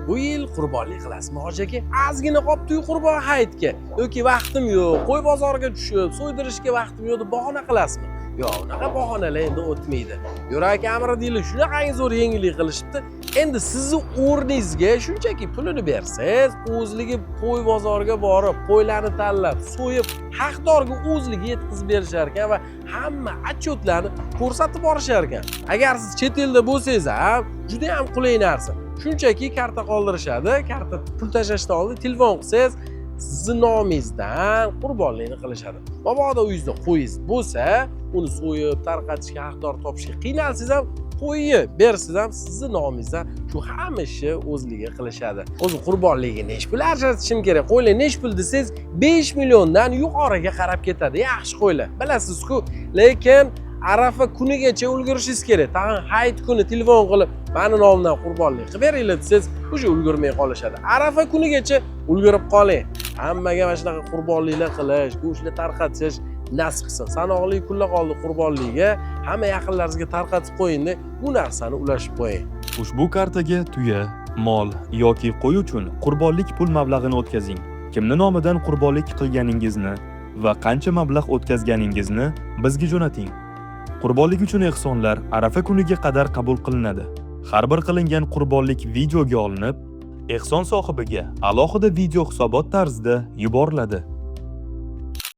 bu yil qurbonlik qilasizmi hoji aka? Ozgina qolibdi-yu qurbon hayitga yoki vaqtim yo'q, qo'y bozoriga tushib, so'ydirishga vaqtim yo'q deb bahona qilasizmi? Yo'q, unaqa bahonalar endi o'tmaydi. Yurak amri deylik, shunaqangi zo'r yengillik qilishibdi. Endi sizni o'rningizga shunchaki pulini bersangiz, o'zligi qo'y bozoriga borib, qo'ylarni tanlab, so'yib, haqdorga o'zligi yetkazib berishar ekan va hamma отчетlarni ko'rsatib borishar ekan. Agar siz chet elda bo'lsangiz ham, juda ham qulay narsa. Shunchaki karta qoldirishadi, karta pul tashlashdan oldin telefon qilsangiz, sizni nomingizdan qurbonlikni qilishadi. Mabodo uyingizda qo'yingiz bo'lsa, uni so'yib, tarqatishga, haqdor topishga qiynalsangiz ham qo'yib bersiz ham sizni nomingizdan shu hamma ishni o'zligi qilishadi. O'zi qurbonligiga nech pul ajratishim kerak? Qo'ylar nech pul desangiz 5 milliondan yuqoriga qarab ketadi. Yaxshi qo'ylar. Bilasiz-ku, lekin Arafa kunigacha ulgurishingiz kerak. Tag'in hayit kuni telefon qilib, meni nomimdan qurbonlik qilib beringlar desangiz, o'sha ulgurmay qolishadi. Arafa kunigacha ulgurib qoling. Hammaga mana shunaqa qurbonliklar qilish, go'shtni tarqatish nasib qilsin. Sanoqli kunlar qoldi qurbonligiga, hamma yaqinlaringizga tarqatib qo'ying-da, bu narsani ulashib qo'ying. Ushbu kartaga tuya, mol yoki qo'y uchun qurbonlik pul mablag'ini o'tkazing. Kimni nomidan qurbonlik qilganingizni va qancha mablag' o'tkazganingizni bizga jo'nating. Qurbonlik uchun ehsonlar Arafa kuniga qadar qabul qilinadi. Har bir qilingan qurbonlik videoga olinib, ehson sohibiga alohida video hisobot tarzida yuboriladi.